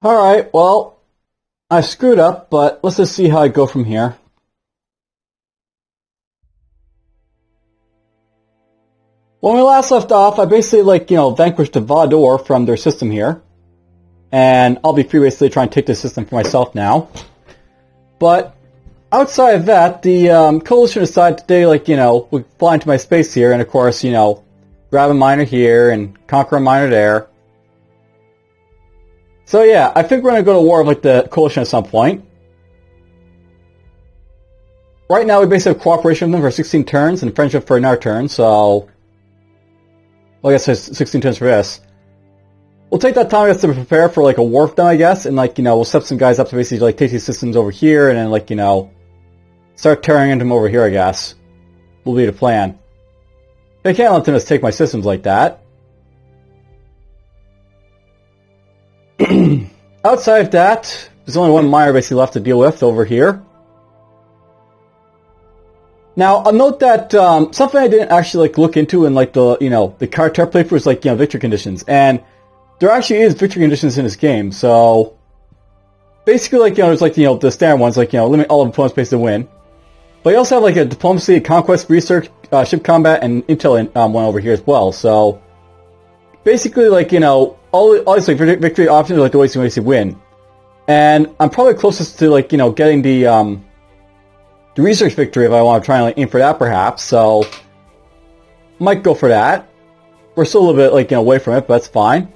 Alright, well, I screwed up, but let's just see how I go from here. When we last left off, I basically, vanquished the Vador from their system here. And I'll be free basically trying to take the system for myself now. But outside of that, the Coalition decided today, we fly into my space here, and of course, grab a miner here and conquer a miner there. So yeah, I think we're going to go to war with the Coalition at some point. Right now we basically have cooperation with them for 16 turns and friendship for another turn, so... Well, I guess there's 16 turns for this. We'll take that time, I guess, to prepare for, a war with them, I guess, and, we'll step some guys up to basically, take these systems over here, and then, start tearing into them over here, I guess. Will be the plan. I can't let them just take my systems like that. Outside of that, there's only one miner basically left to deal with over here. Now, I'll note that something I didn't actually look into in the Cartare playthrough is victory conditions, and there actually is victory conditions in this game. So basically, there's the standard ones, limit all of opponents' space to win. But you also have a diplomacy, conquest, research, ship combat, and intel one over here as well. So basically, all these victory options are the ways you basically win. And I'm probably closest to getting the research victory if I want to try and aim for that perhaps. So might go for that. We're still a little bit away from it, but that's fine.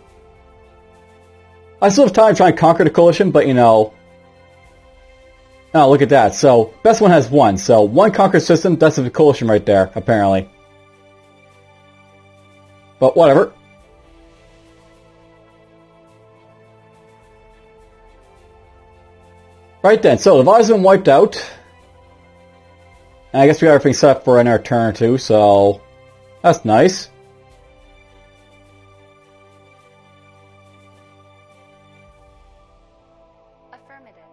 I still have time to try and conquer the Coalition, but oh, look at that. So best one has one. So one conquered system, that's the Coalition right there, apparently. But whatever. Right then, so the Vador's been wiped out. And I guess we got everything set up for another turn or two, so that's nice. Affirmative.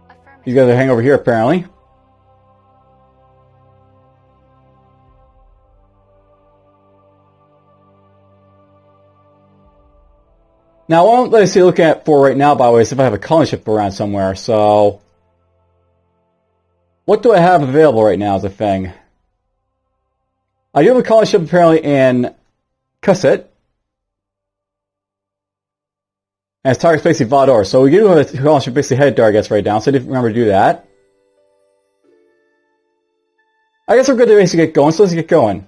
Affirmative. You guys are hanging over here, apparently. Now, what I'm looking at for right now, by the way, is if I have a colony ship around somewhere, so... What do I have available right now is a thing? I do have a colony ship apparently in Cusset. And it's target's basically Vador, so we do have a colony ship basically headed there, I guess, right now, so I didn't remember to do that. I guess we're good to basically get going, so let's get going.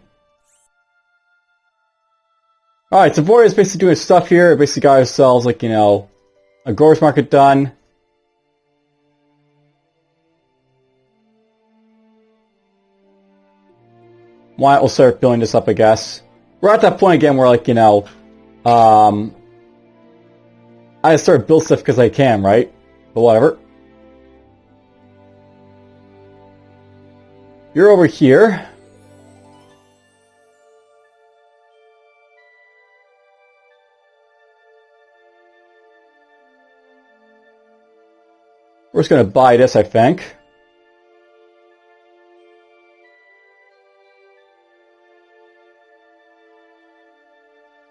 Alright, so Voria is basically doing stuff here. Basically got ourselves, a growers market done. Why not we'll start building this up, I guess. We're at that point again where, I just start build stuff because I can, right? But whatever. You're over here. We're just going to buy this, I think.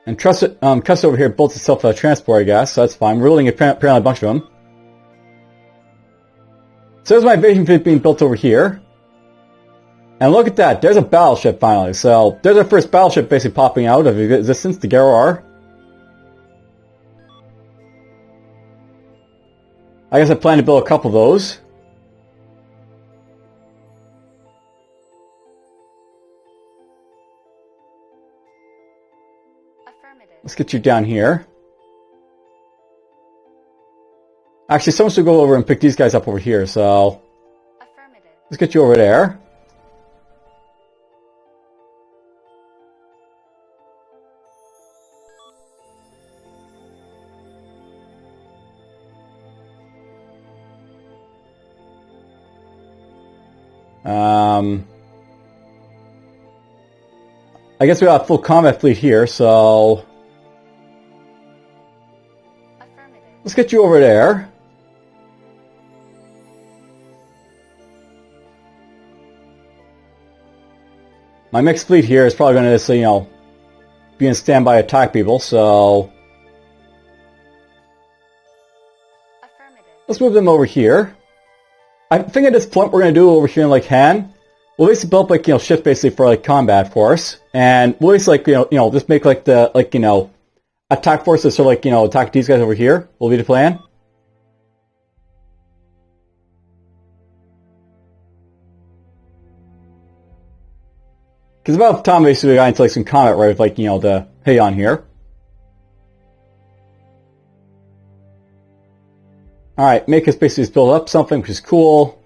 And Cusset over here built itself a transport, I guess, so that's fine. We're building apparently a bunch of them. So there's my invasion fleet being built over here. And look at that, there's a battleship finally. So there's our first battleship basically popping out of existence, the Garroar. I guess I plan to build a couple of those. Affirmative. Let's get you down here. Actually, someone should go over and pick these guys up over here, so... Affirmative. Let's get you over there. I guess we got a full combat fleet here, so... Affirmative. Let's get you over there. My mixed fleet here is probably going to, you know, be in standby attack people, so Affirmative. let's move them over here. I think at this point we're going to do over here in like Han. We'll basically build up like, you know, shift basically for like combat, of course, and we'll basically like, you know, just make like the like, you know, attack forces, so like, you know, attack these guys over here will be the plan. Because about time basically we got into like some combat right with like, you know, the Heyoun here. Alright, make us basically just build up something, which is cool.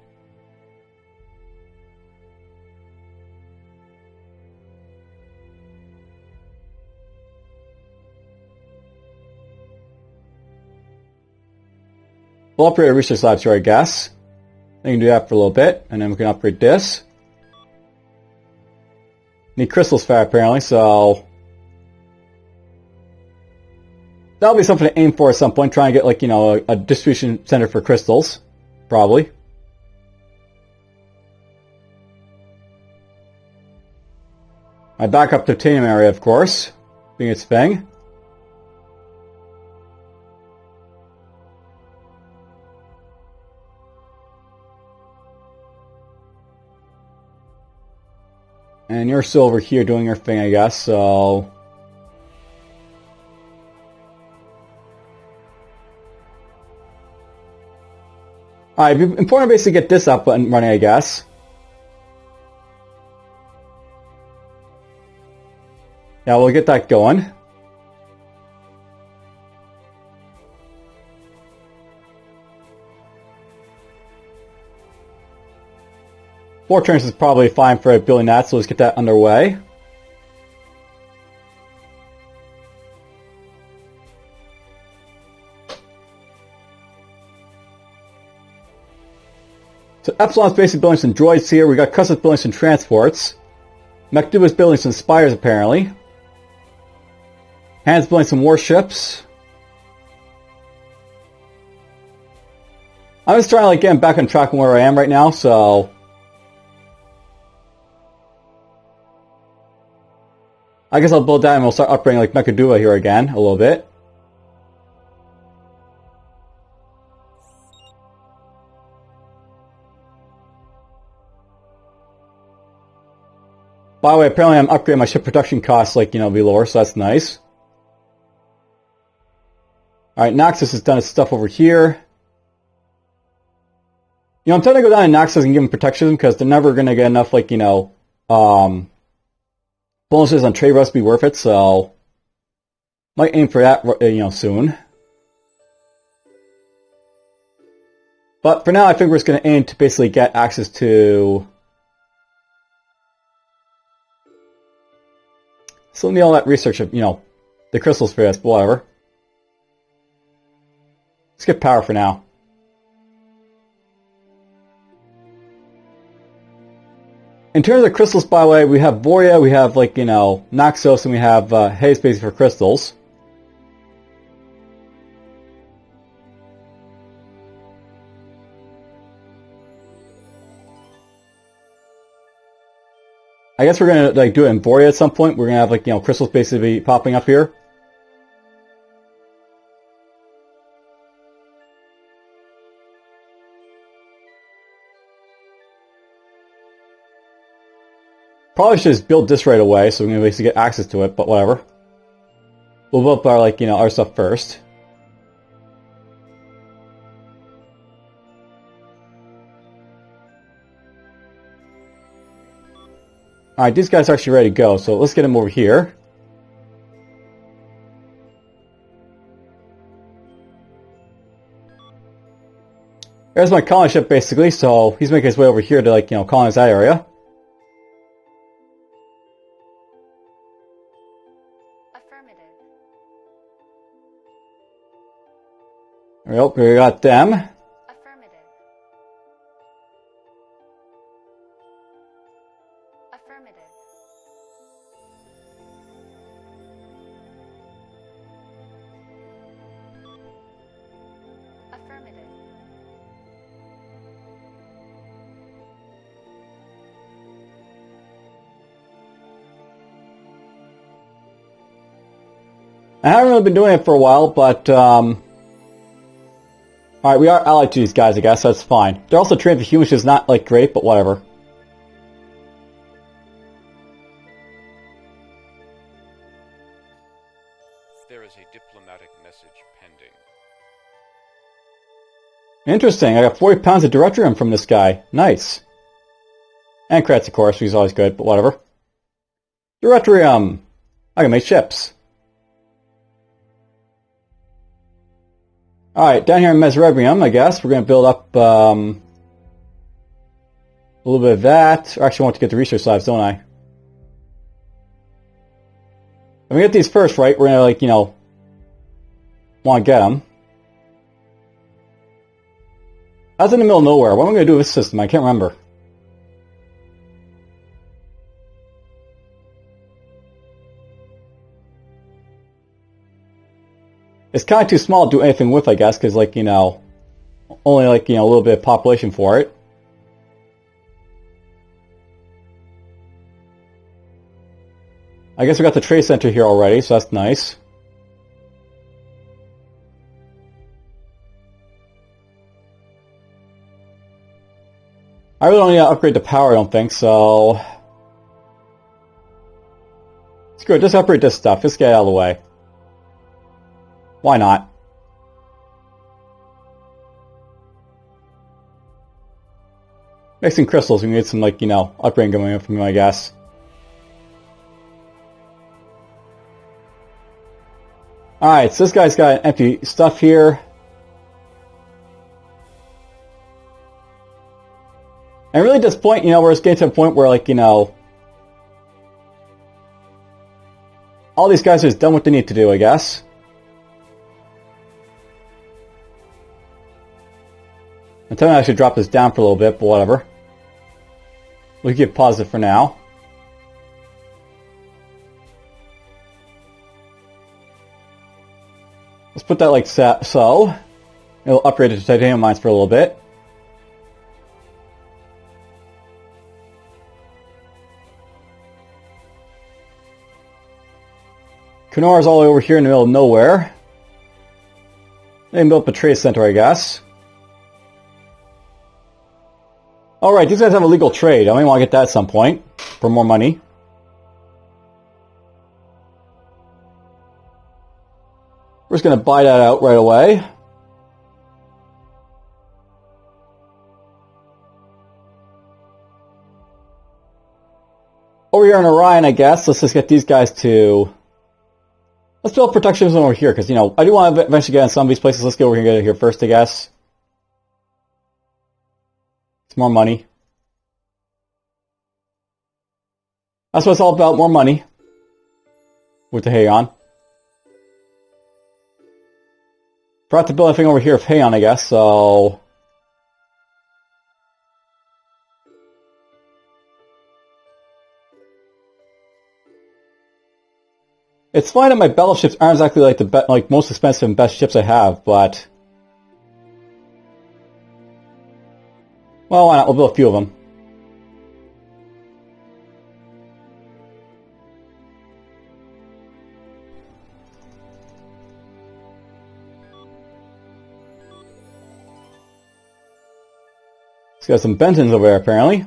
We'll upgrade our research labs here, I guess. We can do that for a little bit, and then we can upgrade this. Need crystals for that, apparently, so that'll be something to aim for at some point. Try and get, like, you know, a distribution center for crystals, probably. My backup titanium area, of course, being its thing. And you're still over here doing your thing, I guess, so alright, it'd be important to basically get this up and running, I guess. Yeah, we'll get that going. Four turns is probably fine for building that, so let's get that underway. So Epsilon's basically building some droids here. We got Custis building some transports. Mechduba's building some spires, apparently. Han's building some warships. I'm just trying to like get back on track on where I am right now, so I guess I'll build that and we'll start upgrading like Mechduba here again a little bit. By the way, apparently I'm upgrading my ship production costs, like, you know, be lower, so that's nice. Alright, Naxos has done its stuff over here. You know, I'm tempted to go down to Naxos and give them protectionism because they're never going to get enough, like, you know, bonuses on trade routes be worth it, so might aim for that, you know, soon. But for now, I think we're just going to aim to basically get access to still need all that research of, you know, the crystals for us, but whatever. Let's get power for now. In terms of crystals, by the way, we have Voria, we have, like, you know, Naxos, and we have Haze basically for crystals. I guess we're gonna like do it in Voria at some point. We're gonna have like, you know, crystals basically popping up here. Probably should just build this right away so we can basically get access to it, but whatever. We'll build up our, like, you know, our stuff first. Alright, these guys are actually ready to go, so let's get them over here. There's my colony ship, basically, so he's making his way over here to, like, you know, colonize that area. Affirmative. There we go, we got them. Affirmative. Affirmative. Affirmative. I haven't really been doing it for a while, but, alright, we are allied to these guys, I guess, so that's fine. They're also trained for humans, which is not, like, great, but whatever. There is a diplomatic message pending. Interesting, I got 40 pounds of directorium from this guy. Nice. And credits, of course, which is always good, but whatever. Directorium! I can make ships. Alright, down here in Mesrebrium, I guess, we're going to build up a little bit of that. Or actually, I want to get the research labs, don't I? If we get these first, right, we're going to, like, you know, want to get them. I was in the middle of nowhere. What am I going to do with this system? I can't remember. It's kind of too small to do anything with, I guess, because, like, you know, only, like, you know, a little bit of population for it. I guess we got the trade center here already, so that's nice. I really don't need to upgrade the power, I don't think, so... Screw it, just upgrade this stuff. Just get it out of the way. Why not? Mixing crystals, we need some, like, you know, upgrade going in from them, I guess. Alright, so this guy's got empty stuff here. And really at this point, you know, we're just getting to a point where, like, you know, all these guys are just done what they need to do, I guess. I'm telling you I should drop this down for a little bit, but whatever. We can keep positive for now. Let's put that like so. It'll upgrade it to titanium mines for a little bit. Kunor's all over here in the middle of nowhere. They can build up a trade center, I guess. Alright, these guys have a legal trade. I may want to get that at some point for more money. We're just going to buy that out right away. Over here in Orion, I guess, let's just get these guys to... Let's build protection zone over here, because, you know, I do want to eventually get in some of these places. Let's get over here and get it here first, I guess. It's more money. That's what it's all about, more money. With the Heyoun. Forgot to build a thing over here of Heyoun, I guess, so... It's fine that my battleships aren't exactly like the most expensive and best ships I have, but... Well, why not? We'll build a few of them. He's got some Bentons over there, apparently.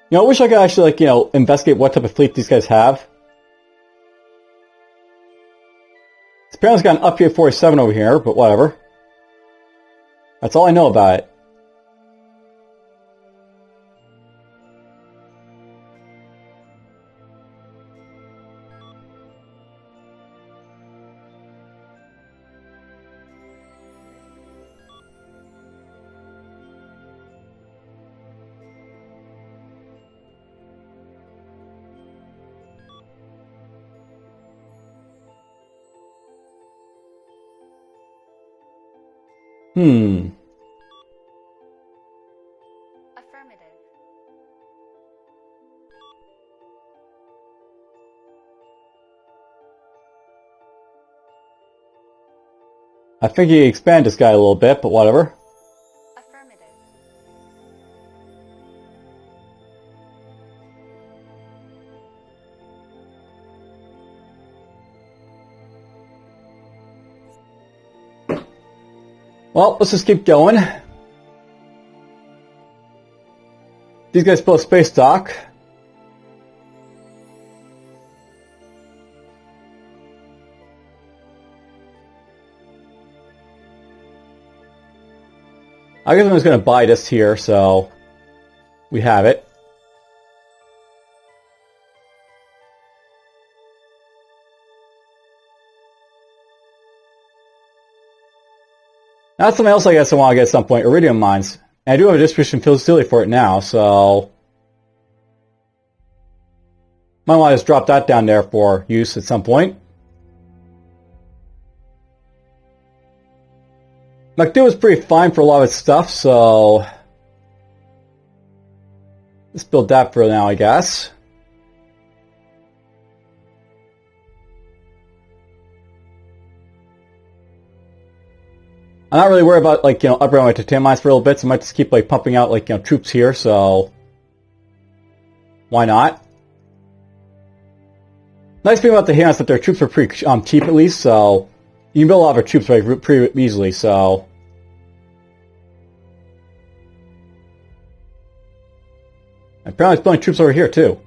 You know, I wish I could actually, like, you know, investigate what type of fleet these guys have. Apparently it's got an upgrade 47 over here, but whatever. That's all I know about it. Affirmative. I think you expand this guy a little bit, but whatever. Affirmative. Well, let's just keep going. These guys built a space dock. I guess I'm just going to buy this here, so we have it. That's something else I guess I want to get at some point, iridium mines. And I do have a distribution facility for it now, so might want to just drop that down there for use at some point. McDo was pretty fine for a lot of its stuff, so let's build that for now, I guess. I'm not really worried about, like, upgrading my titanium mines for a little bit, so I might just keep, like, pumping out, like, troops here, so why not? Nice thing about the Heyoun is that their troops are pretty cheap at least, so you can build a lot of our troops like, pretty easily, so apparently it's building troops over here too.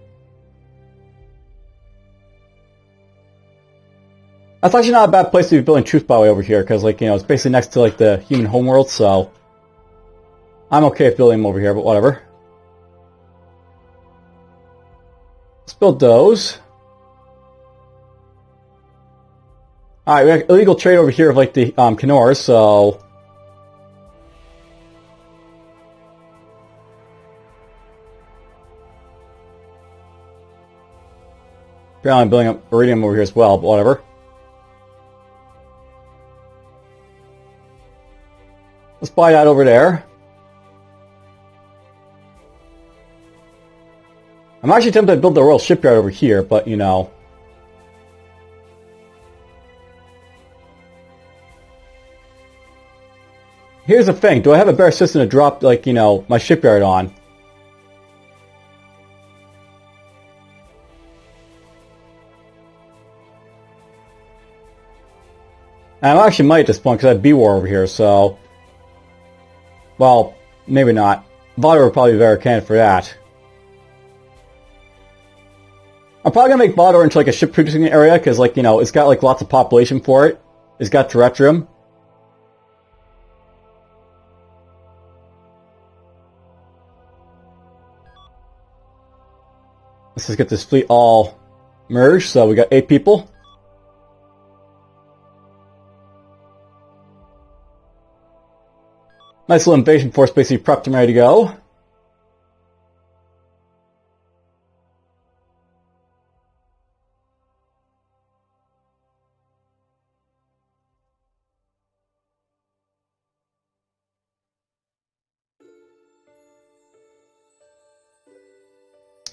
That's actually not a bad place to be building troops by the way over here, because like it's basically next to like the human homeworld, so I'm okay with building them over here, but whatever. Let's build those. Alright, we have illegal trade over here of like the Canors, so apparently I'm building up iridium over here as well, but whatever. Let's buy that over there. I'm actually tempted to build the Royal Shipyard over here, but here's the thing, do I have a better system to drop, like, my shipyard on? And I actually might at this point, because I have B-War over here, so well, maybe not. Vada would probably be a better candidate for that. I'm probably gonna make Vada into like a ship producing area because, like, it's got like lots of population for it. It's got terrestrium. Let's just get this fleet all merged. So we got 8 people. Nice little invasion force basically prepped and ready to go.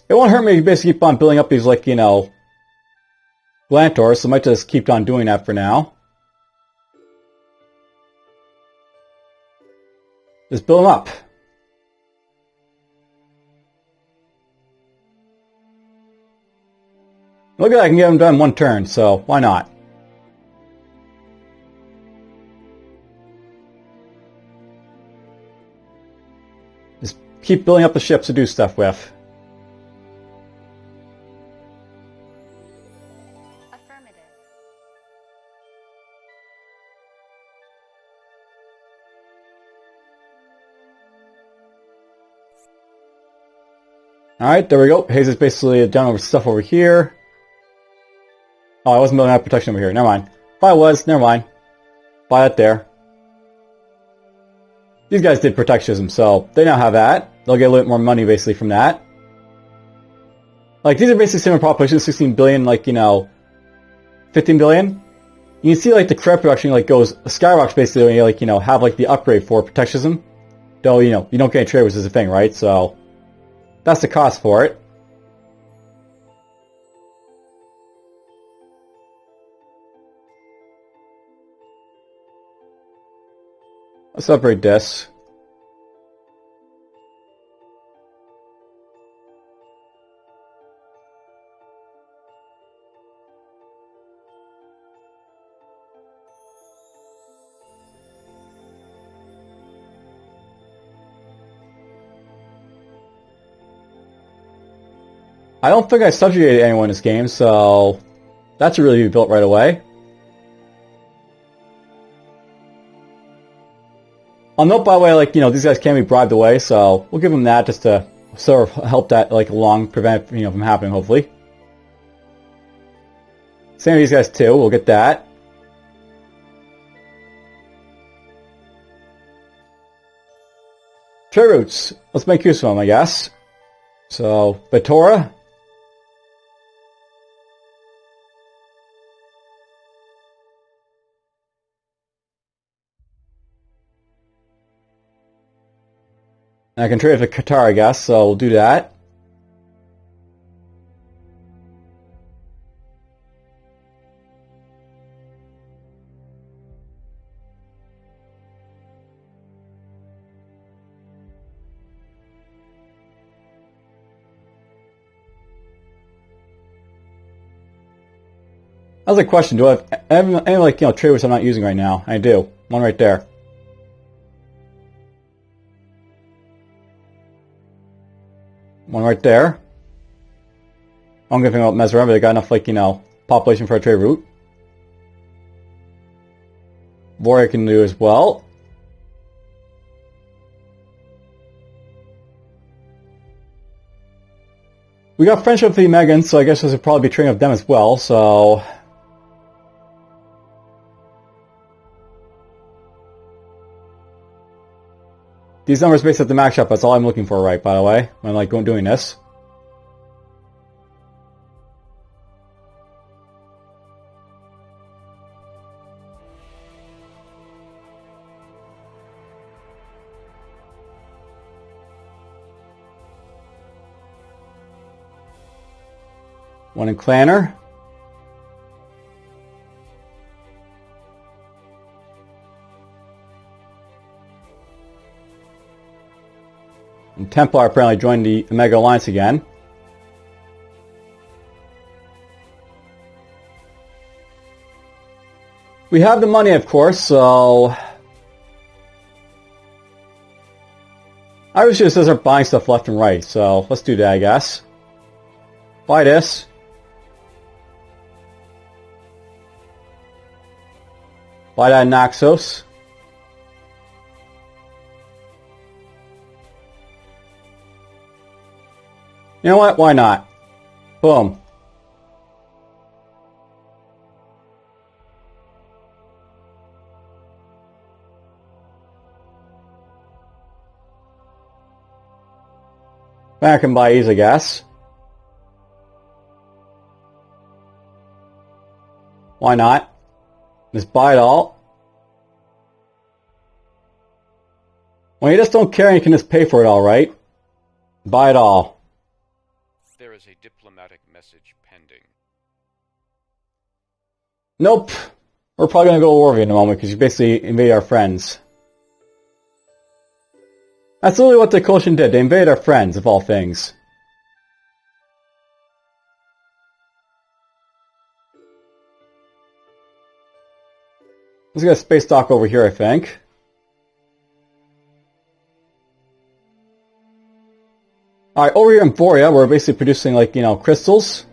It won't hurt me to basically keep on building up these, like, Glantors, so I might just keep on doing that for now. Just build them up. Look at that, I can get them done in 1 turn, so why not? Just keep building up the ships to do stuff with. Affirmative. Alright, there we go. Hayes is basically done over stuff over here. Oh, I wasn't building out protection over here. Never mind. If I was, never mind. Buy that there. These guys did protectionism, so they now have that. They'll get a little bit more money basically from that. Like, these are basically similar populations, 16 billion, like, 15 billion. You can see, like, the credit production, like, goes skyrockets basically when you, like, have, like, the upgrade for protectionism. Though, you don't get any trade, which is the thing, right? So that's the cost for it. Let's upgrade this. I don't think I subjugated anyone in this game, so that should really be built right away. I'll note, by the way, like, you know, these guys can be bribed away, so we'll give them that just to sort of help that, like, prevent it, you know, from happening, hopefully. Same with these guys, too. We'll get that. Trade routes. Let's make use of them, I guess. So, Batora. And I can trade with Cartare, I guess, so we'll do that. That was a question. Do I have any like, you know, trade routes I'm not using right now? I do. One right there. One right there. I don't give a thing about Mesra, but they got enough, like, you know, population for a trade route. Warrior can do as well. We got friendship with the Megans, so I guess this would probably be trading with them as well, so... These numbers based at the max up, that's all I'm looking for, right, by the way, when like doing this. One in Clanner. And Templar apparently joined the Omega Alliance again. We have the money, of course, so... I wish it says they're buying stuff left and right, so let's do that, I guess. Buy this. Buy that Naxos. You know what? Why not? Boom. I can buy these, I guess. Why not? Just buy it all. Well, you just don't care and you can just pay for it all, right? Buy it all. There is a diplomatic message pending. Nope. We're probably going to go to war with you in a moment because you basically invaded our friends. That's literally what the coalition did. They invaded our friends, of all things. Let's get a space dock over here, I think. Alright, over here in Borea, we're basically producing, like, you know, crystals.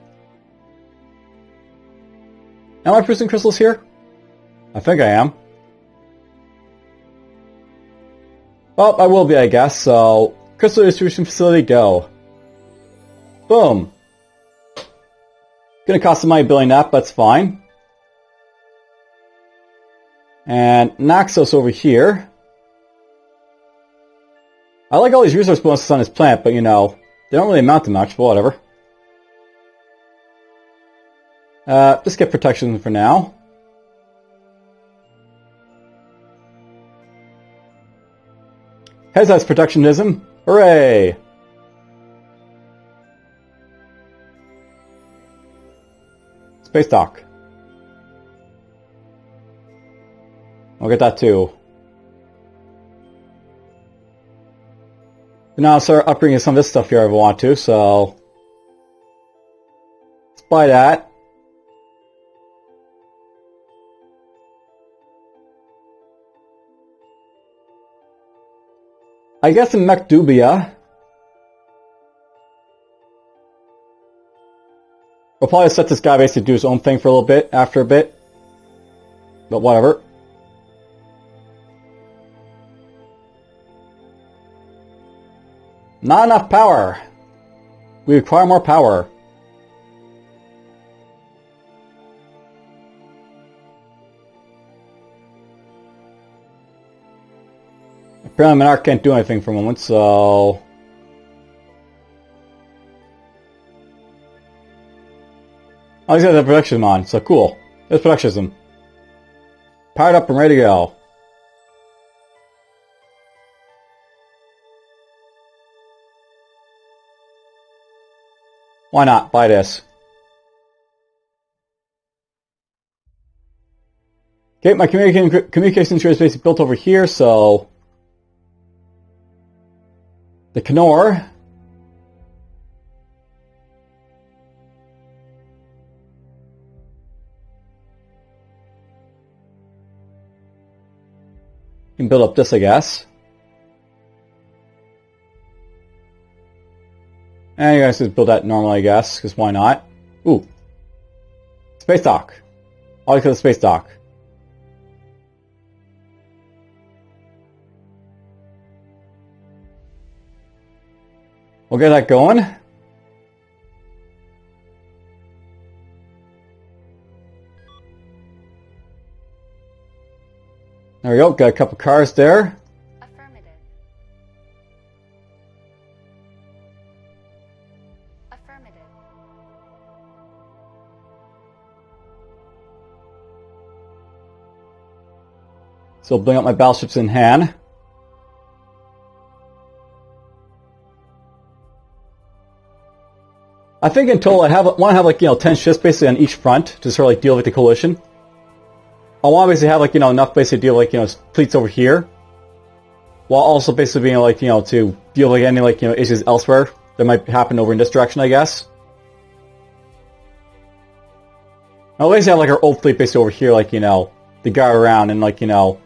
Am I producing crystals here? I think I am. Well, I will be, I guess, so... Crystal distribution facility, go. Boom. Gonna cost some money building that, but that's fine. And Naxos over here. I like all these resource bonuses on this planet, but, you know, they don't really amount to much, but whatever. Just get protection for now. Hezai's protectionism. Hooray! Space dock. I'll get that too. And now I'll start upgrading some of this stuff here if I want to, so... Let's buy that. I guess in Mekdubia... We'll probably set this guy basically to do his own thing for a little bit, after a bit. But whatever. Not enough power. We require more power. Apparently Monarch can't do anything for a moment, so... Oh, he's got the production on, so cool. There's productionism. Powered up and ready to go. Why not? Buy this. Okay, my communication tree is basically built over here, so... The Knorr... can build up this, I guess. And you guys just build that normally, I guess, because why not? Ooh. Space dock. All because of space dock. We'll get that going. There we go, got a couple cars there. Affirmative. Affirmative. So bring up my battleships in hand. I think in total I want to have like, 10 ships basically on each front to sort of like deal with the coalition. I want to basically have like, enough basically to deal with like, fleets over here. While also basically being like, to deal with any like, issues elsewhere that might happen over in this direction, I guess. I'll basically have like our old fleet basically over here, like, to guard around, and like, the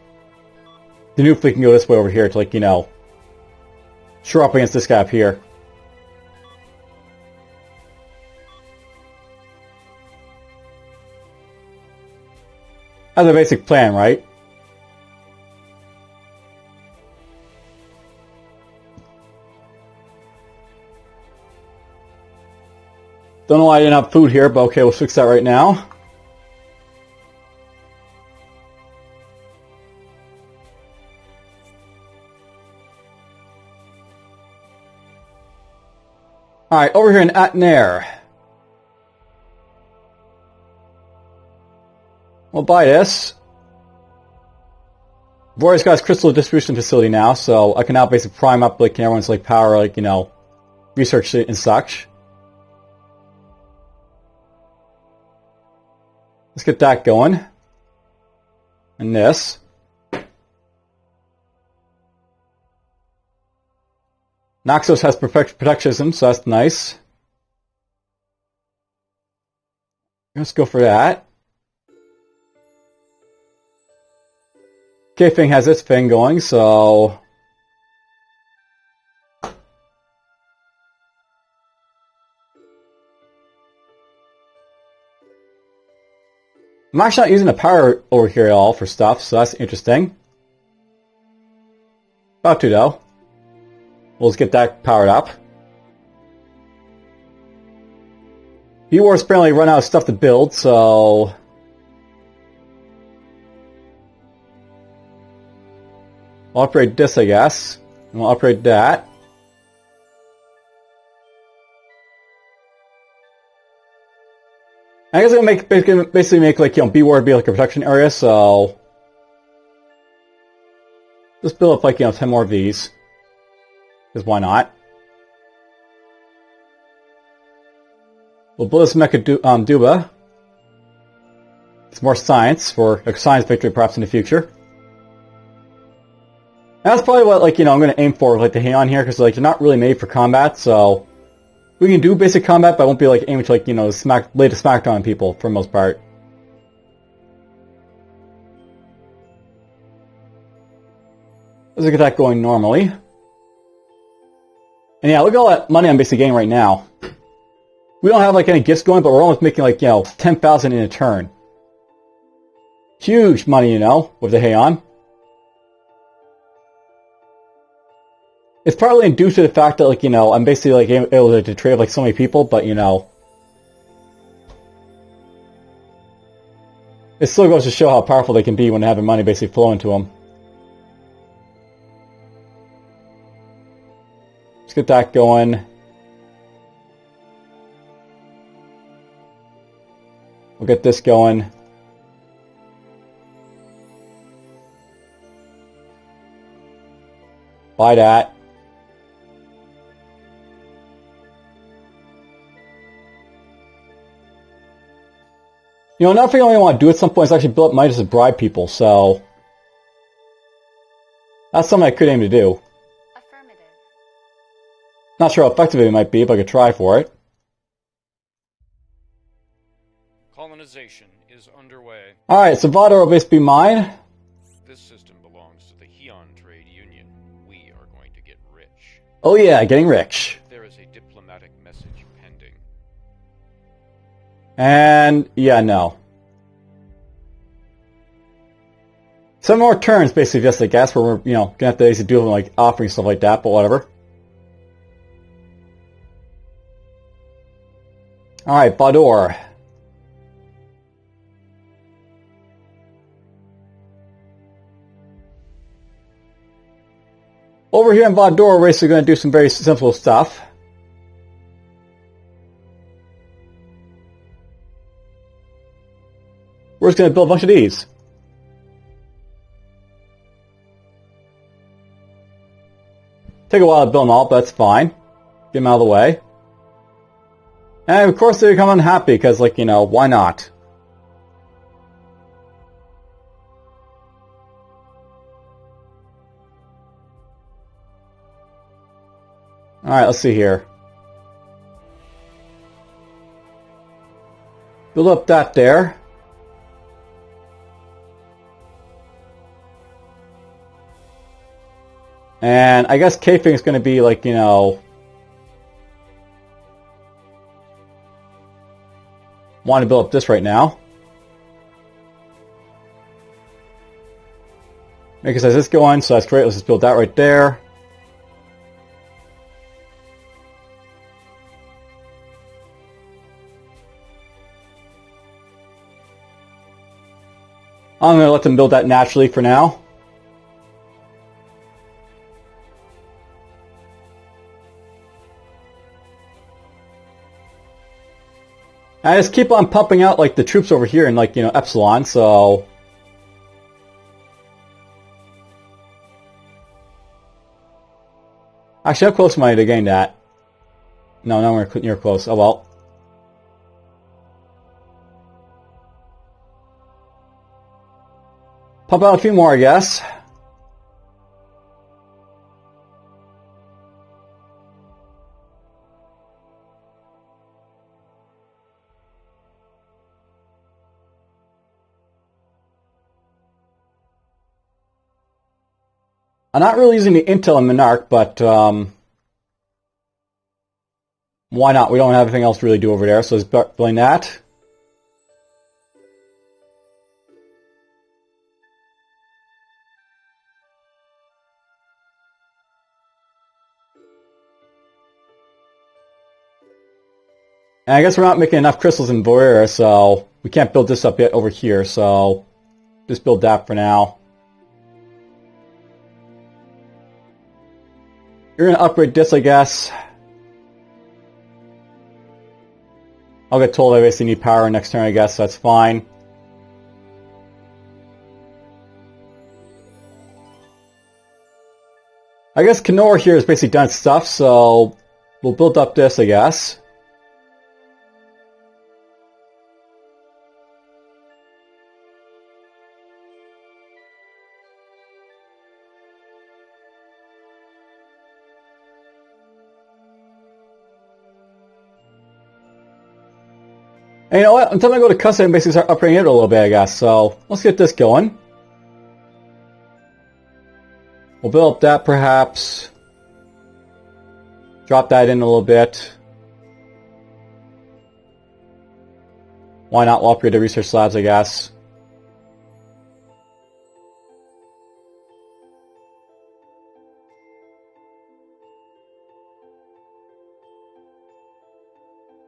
new fleet can go this way over here to like, shore up against this guy up here. That's a basic plan, right? Don't know why I didn't have food here, but okay, we'll fix that right now. Alright, over here in Atnair. We'll buy this. I've already got this crystal distribution facility now, so I can now basically prime up like everyone's like power, like, research and such. Let's get that going. And this. Naxos has protectionism, so that's nice. Let's go for that. K-Thing has its thing going, so... I'm actually not using the power over here at all for stuff, so that's interesting. About to, though. We'll just get that powered up. B-Wars apparently run out of stuff to build, so... I'll upgrade this, I guess. And we'll upgrade that. I guess I'm gonna basically make like, B-Ward be like a protection area, so... Just build up like, 10 more of these. Because why not? We'll build this Mecha Duba. It's more science, for a science victory perhaps in the future. And that's probably what, like, I'm going to aim for with, like, the Heyoun here, because, like, they're not really made for combat, so... We can do basic combat, but I won't be, like, aiming to, like, lay the smackdown on people, for the most part. Let's get that going normally. And yeah, look at all that money I'm basically getting right now. We don't have like any gifts going, but we're almost making like, 10,000 in a turn. Huge money, with the Heyoun. It's partly due to the fact that, like, I'm basically like able to trade with like so many people, but it still goes to show how powerful they can be when having money basically flowing to them. Let's get that going. We'll get this going. Buy that. Another thing I really want to do at some point is actually build up money just to bribe people, so that's something I could aim to do. Affirmative. Not sure how effective it might be, but I could try for it. Colonization is underway. Alright, so Vador will basically be mine. This system belongs to the Heyoun Trade Union. We are going to get rich. Oh yeah, getting rich. There is a diplomatic message pending. And, yeah, no. 7 more turns, basically, just I guess, where we're, gonna have to basically do like offering stuff like that, but whatever. Alright, Vador. Over here in Vador, we're basically going to do some very simple stuff. We're just going to build a bunch of these. Take a while to build them all, but that's fine. Get them out of the way. And of course they become unhappy, because, like, why not? Alright, let's see here. Build up that there. And I guess K-Fing is going to be like, want to build up this right now. Because as this going, so that's great. Let's just build that right there. I'm going to let them build that naturally for now. And I just keep on pumping out like the troops over here in like, Epsilon, so actually how close am I to getting that? No, we're near close. Oh well. Pump out a few more, I guess. I'm not really using the intel in Monarch, but why not? We don't have anything else to really do over there, so let's start doing that. And I guess we're not making enough crystals in Voyeur, so we can't build this up yet over here, so just build that for now. You're going to upgrade this, I guess. I'll get told I basically need power next turn, I guess, so that's fine. I guess Kenora here has basically done stuff, so we'll build up this, I guess. And you know what? Until I go to custom and basically start upgrading it a little bit, I guess. So let's get this going. We'll build up that perhaps. Drop that in a little bit. Why not? We'll upgrade the research labs, I guess.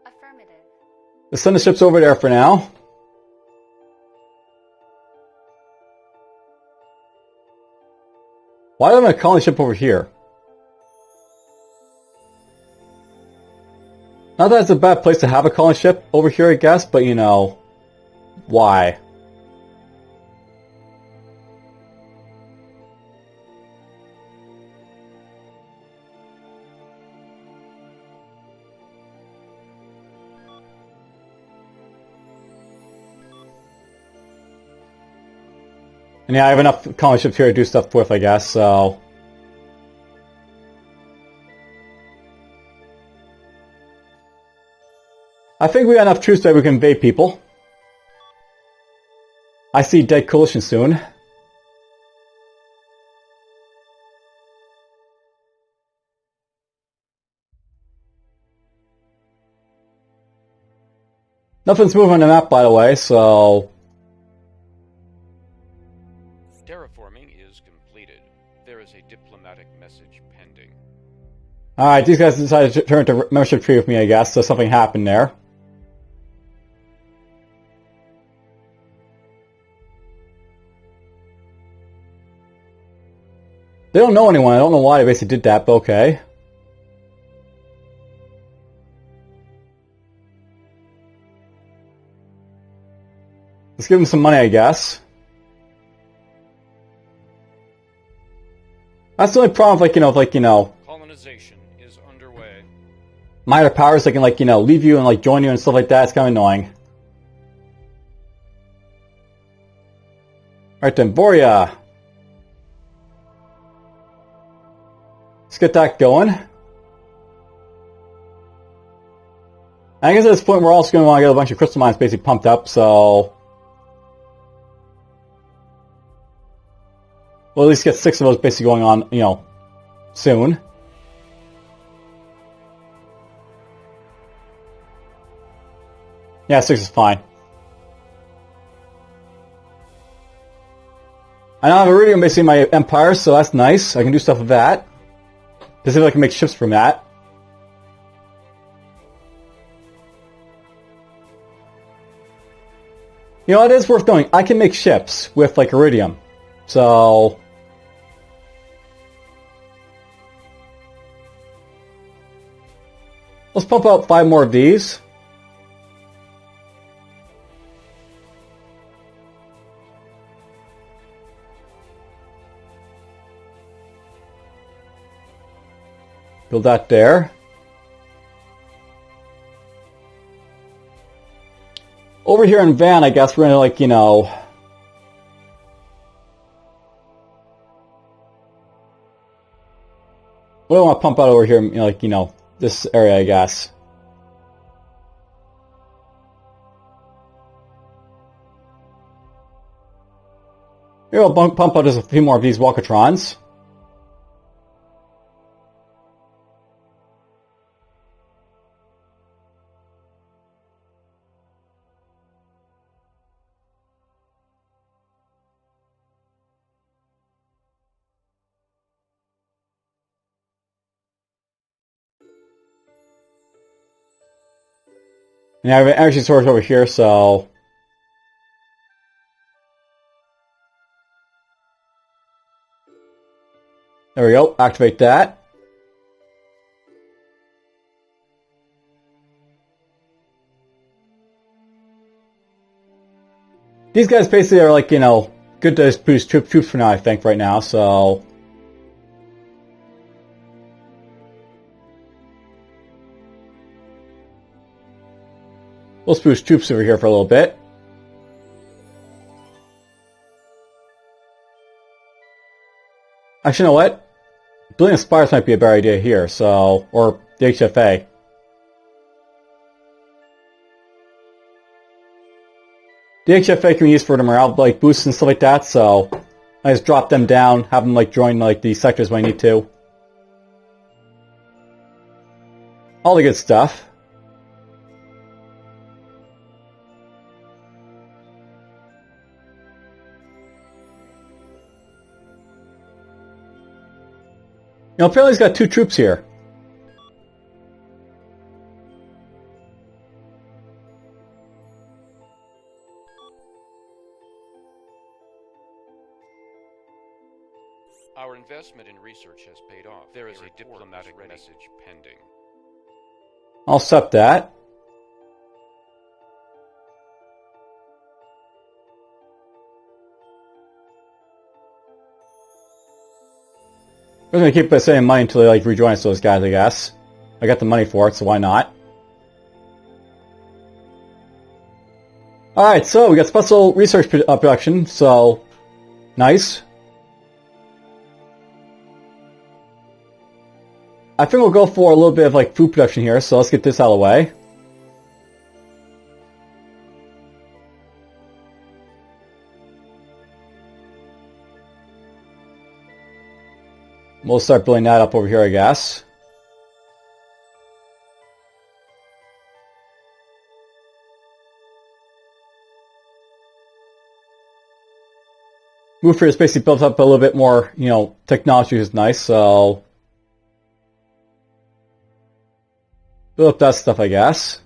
Affirmative. Let's send the ships over there for now. Why do I have a colony ship over here? Not that it's a bad place to have a colony ship over here, I guess, but you know, why? And yeah, I have enough colony ships here to do stuff with, I guess, so... I think we got enough troops that we can invade people. I see dead coalition soon. Nothing's moving on the map, by the way, so... Terraforming is completed. There is a diplomatic message pending. Alright, these guys decided to turn to membership tree with me, I guess, so something happened there. They don't know anyone. I don't know why they basically did that, but okay. Let's give them some money, I guess. That's the only problem with, Colonization is underway. minor powers that can, leave you and, join you and stuff like that. It's kind of annoying. Alright then, Boria. Let's get that going. I guess at this point we're also going to want to get a bunch of crystal mines basically pumped up, so... We'll at least get 6 of those basically going on, soon. Yeah, 6 is fine. I now have Iridium basically in my empire, so that's nice. I can do stuff with that. To see if I can make ships from that. You know, it is worth knowing. I can make ships with, Iridium. So... let's pump out 5 more of these. Build that there. Over here in Van, I guess we're gonna what do I want to pump out over here, this area, I guess. Maybe I'll pump out just a few more of these Walkatrons. And I have an energy source over here, so... there we go, activate that. These guys basically are good to produce troops for now, I think, right now, so... we'll spruce troops over here for a little bit. Actually, you know what? Building spires might be a better idea here, so... or the HFA. The HFA can be used for the morale boosts and stuff like that, so... I just drop them down, have them join the sectors when I need to. All the good stuff. know, apparently he's got 2 troops here. Our investment in research has paid off. There is a diplomatic message pending. I'll accept that. I'm gonna keep saving money until they like rejoin us, those guys, I guess. I got the money for it, so why not? Alright, so we got special research production, so nice. I think we'll go for a little bit of like food production here, so let's get this out of the way. We'll start building that up over here, I guess. Move here is basically built up a little bit more, you know, technology is nice, so build up that stuff, I guess.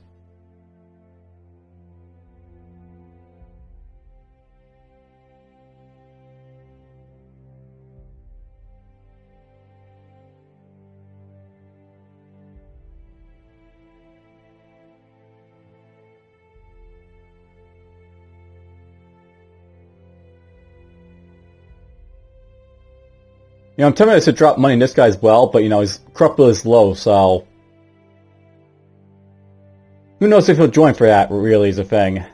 You know, I'm tempted to drop money in this guy as well, but you know, his corrupt bill is low, so who knows if he'll join for that, really, is a thing.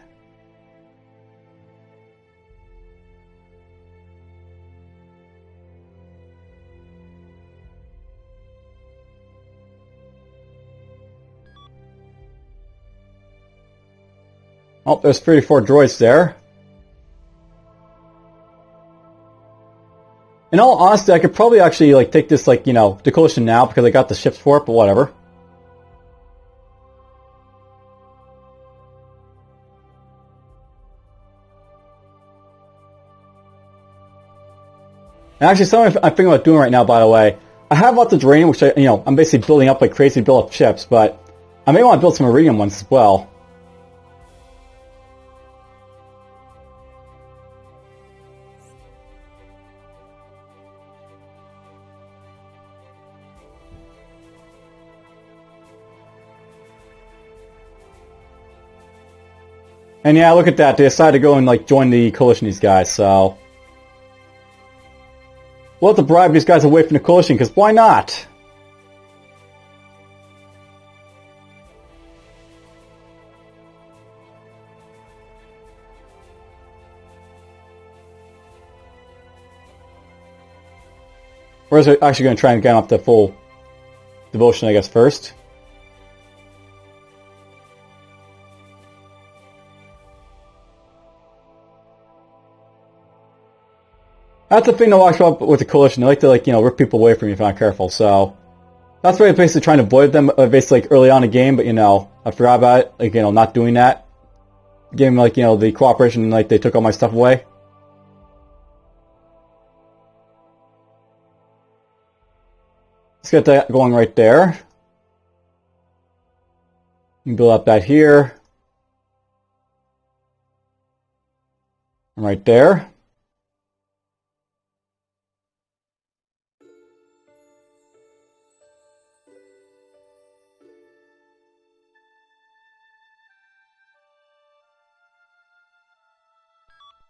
Oh, there's 34 droids there. In all honesty, I could probably actually like take this, like, you know, the coalition now because I got the ships for it, but whatever. And actually, something I'm thinking about doing right now, by the way, I have lots of uranium, which I'm basically building up like crazy to build up ships, but I may want to build some iridium ones as well. And yeah, look at that. They decided to go and like join the coalition, these guys, so we'll have to bribe these guys away from the coalition, because why not? Or is it actually going to try and get up to full devotion, I guess, first? That's the thing to watch out with the coalition. They like to, like, you know, rip people away from you if you're not careful. So that's why I'm basically trying to avoid them, basically like early on in the game. But you know, I forgot about it. Like, you know, not doing that. Giving, like, you know, the cooperation, like they took all my stuff away. Let's get that going right there. And build up that here. And right there.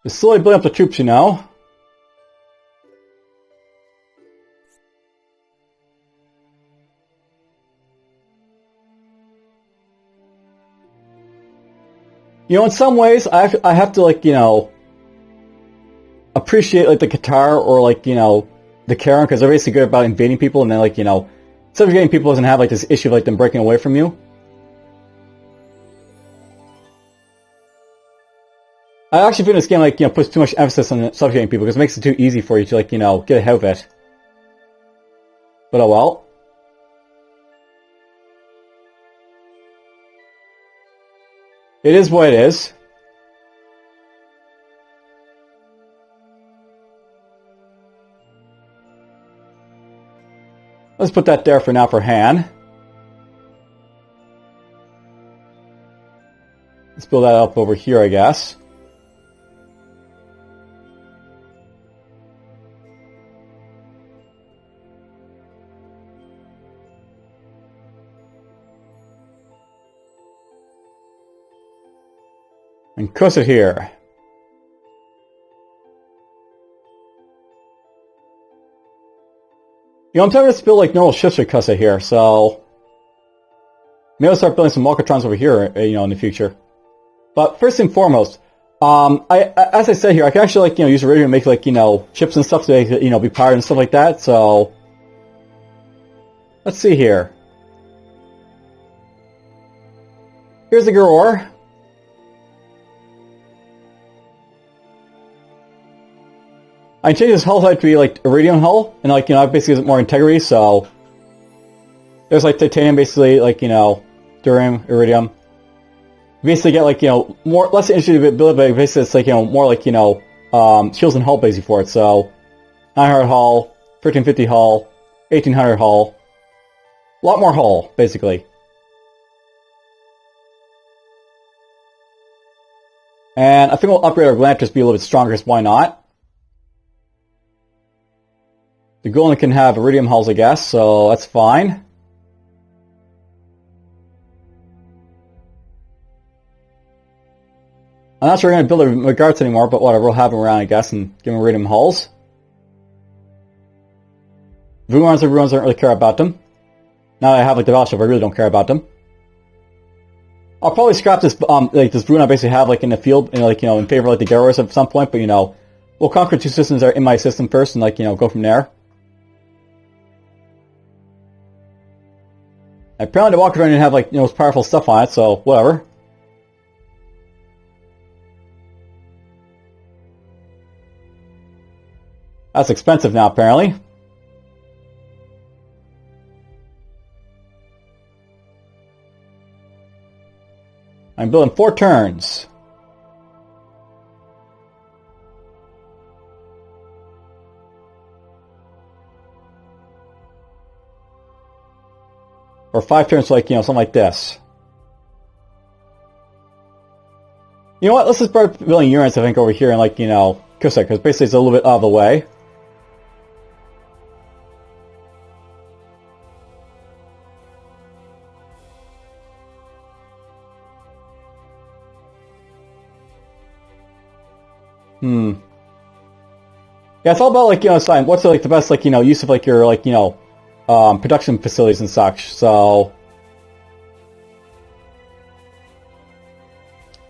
Just slowly building up the troops, you know. You know, in some ways, I have to, like, you know, appreciate, like, the Cartare or, like, you know, the Karen, because they're basically good about invading people, and then, like, you know, subjugating people doesn't have, like, this issue of, like, them breaking away from you. I actually feel this game, like, you know, puts too much emphasis on subjugating people, because it makes it too easy for you to, like, you know, get ahead of it. But oh well. It is what it is. Let's put that there for now for Han. Let's build that up over here, I guess. And coast it here. You know, I'm tempted to build like normal ships for Cussa here, so maybe I'll start building some Walkatrons over here, you know, in the future. But first and foremost, as I said here, I can actually like use Iridium to make like ships and stuff to make, be powered and stuff like that. So let's see here. Here's the Garor. I changed this hull type to be like Iridium hull, and like it basically gives it more integrity. So there's like titanium, basically like Durium, Iridium. You basically get like less interesting to build, but basically it's like more like shields and hull basically for it. So 900 hull, 1350 hull, 1800 hull, a lot more hull basically. And I think we'll upgrade our Galantis to be a little bit stronger, because why not? The Golem can have Iridium hulls, I guess, so that's fine. I'm not sure we're going to build a McGarts anymore, but whatever, we'll have them around, I guess, and give them Iridium hulls. Ruins or Ruins, I don't really care about them. Now that I have like the battleship, I really don't care about them. I'll probably scrap this this Bruin I basically have like in the field, in favor of like the Garros at some point, but we'll conquer 2 systems that are in my system first, and go from there. Apparently the Walkatron didn't have like most powerful stuff on it, so whatever. That's expensive now, apparently. I'm building 4 turns. Or 5 turns, like, something like this. You know what? Let's just start building units, I think, over here, and Kusek, because basically it's a little bit out of the way. Yeah, it's all about what's the best use of your production facilities and such. So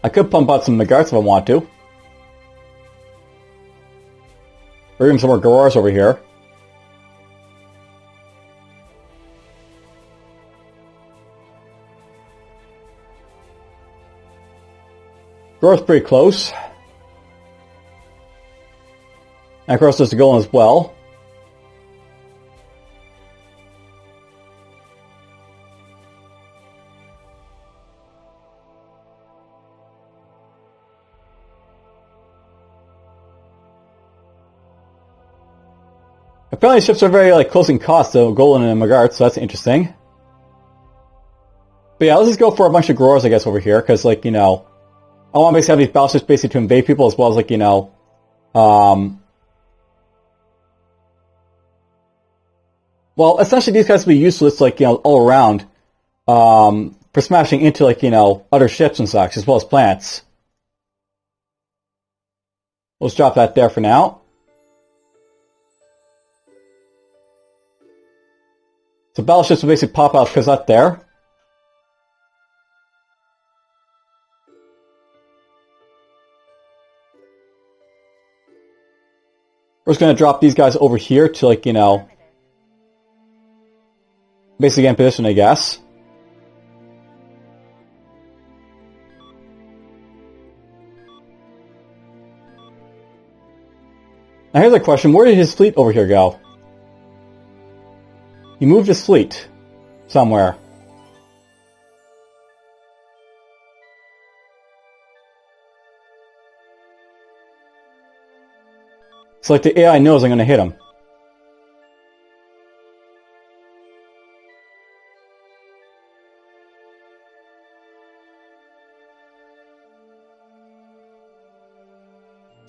I could pump out some McGarts if I want to. Or even some more Garors over here. Garor's pretty close. And of course there's the Golem as well. Apparently ships are very close in cost to Golem and Magart, so that's interesting. But yeah, let's just go for a bunch of Growers, I guess, over here, because I want to basically have these battleships basically to invade people, as well as well, essentially these guys will be useless, all around, for smashing into, other ships and such, as well as planets. Let's drop that there for now. So battleships will basically pop out because that's there. We're just going to drop these guys over here to, basically get in position, I guess. Now here's a question, where did his fleet over here go? He moved his fleet somewhere. It's like the AI knows I'm going to hit him.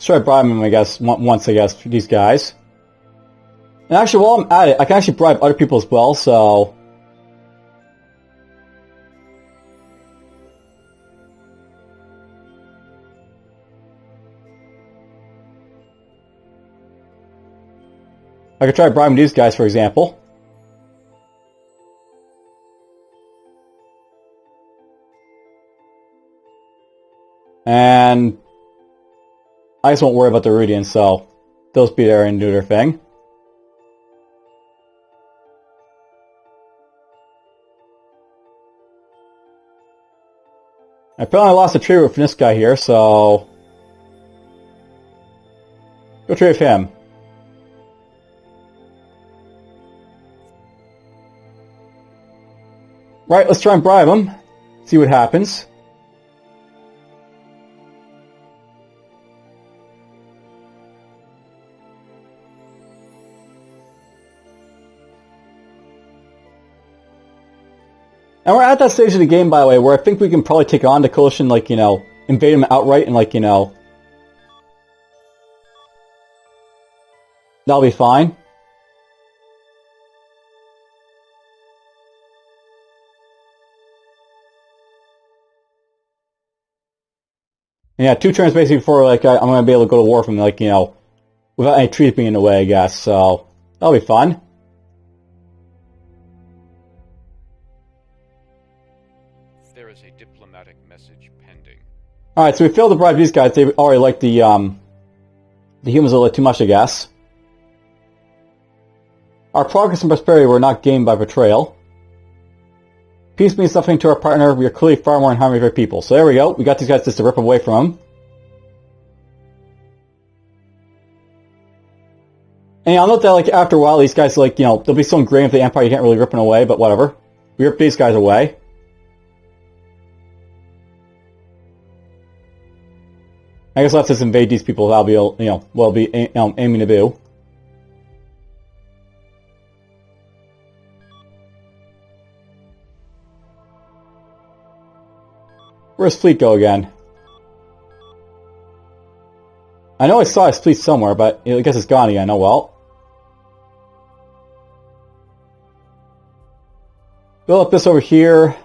Let's try bribing them, I guess, once, I guess, for these guys. And actually, while I'm at it, I can actually bribe other people as well, so... I could try bribing these guys, for example. And I just won't worry about the Rudians, so they'll just be there and do their thing. I apparently lost a trade route from this guy here, so... Go trade with him. Right, let's try and bribe him. See what happens. And we're at that stage of the game, by the way, where I think we can probably take on the coalition, like, you know, invade them outright and, like, you know... That'll be fine. And yeah, 2 turns basically before, like, I'm going to be able to go to war from, like, you know, without any trees being in the way, I guess, so... That'll be fun. There is a diplomatic message pending. Alright, so we failed to bribe these guys. They already like the humans a little too much, I guess. Our progress and prosperity were not gained by betrayal. Peace means nothing to our partner. We are clearly far more in harmony with our people. So there we go. We got these guys just to rip away from them. And I'll note that, like, after a while, these guys, like, you know, they'll be so ingrained with the Empire you can't really rip them away, but whatever. We rip these guys away. I guess let's just invade these people. That'll be, you know, what we'll be aiming to do. Where's fleet go again? I know I saw his fleet somewhere, but I guess it's gone again. Oh well. Build up this over here.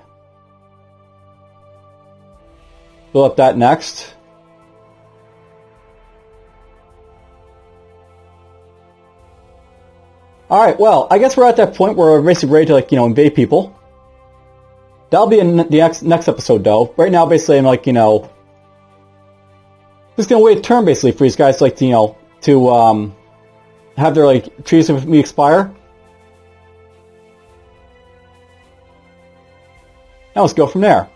Build up that next. Alright, well, I guess we're at that point where we're basically ready to, like, you know, invade people. That'll be in the next episode, though. Right now, basically, I'm, like, you know... just gonna wait a turn, basically, for these guys, like, you know, to, have their, like, treaties with me expire. Now let's go from there.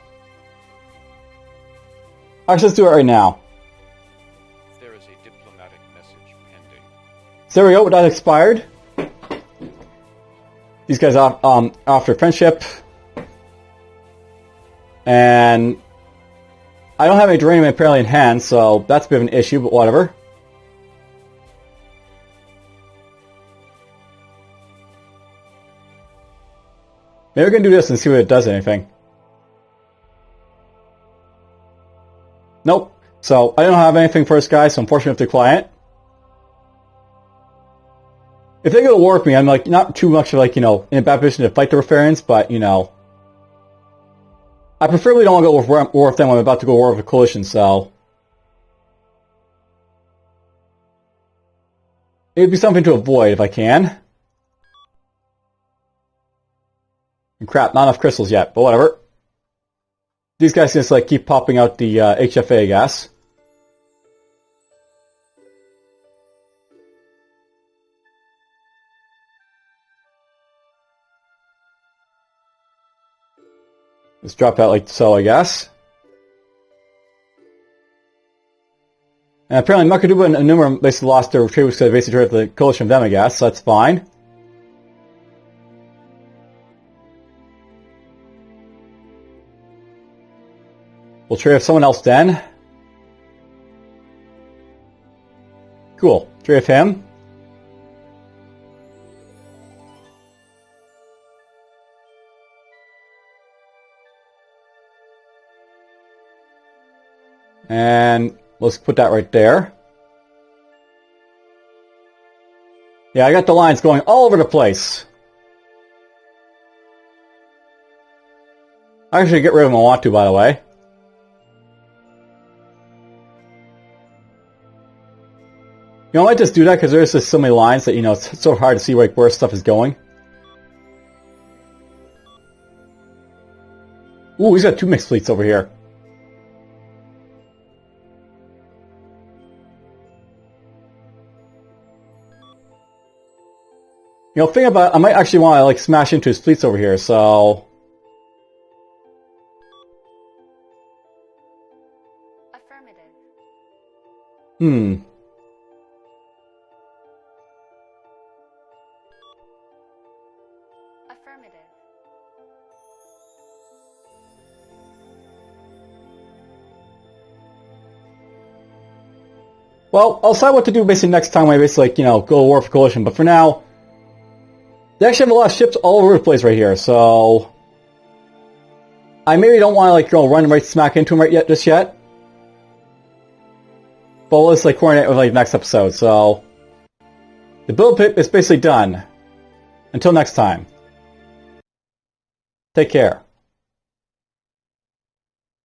Actually, let's do it right now. There is a diplomatic message pending. So there we go, that expired. These guys offer friendship. And I don't have any Duranium apparently in hand, so that's a bit of an issue, but whatever. Maybe we're going to do this and see if it does anything. Nope. So I don't have anything for this guy, so unfortunately I have to decline it. If they go to war with me, I'm, like, not too much of, like, you know, in a bad position to fight the Rifarians, but, you know, I preferably don't want to go war with them when I'm about to go war with a coalition, so it'd be something to avoid if I can. And crap, not enough crystals yet, but whatever. These guys can just, like, keep popping out the HFA, I guess. Let's drop that like so, I guess. And apparently Makaduba and Anuma basically lost their trade, so they basically traded the coalition of them, I guess, so that's fine. We'll trade with someone else then. Cool. Trade with him. And let's put that right there. Yeah, I got the lines going all over the place. I should get rid of them if I want to, by the way. You know, I might just do that because there's just so many lines that, you know, it's so hard to see like where stuff is going. Ooh, he's got 2 mixed fleets over here. You know, think about it, I might actually want to like smash into his fleets over here, so... Affirmative. Affirmative. Well, I'll decide what to do basically next time when I basically, like, you know, go to war for coalition, but for now... They actually have a lot of ships all over the place right here, so... I maybe don't want to, like, go run right smack into them just yet. But let's, like, coordinate with, like, next episode, so... The build pit is basically done. Until next time. Take care.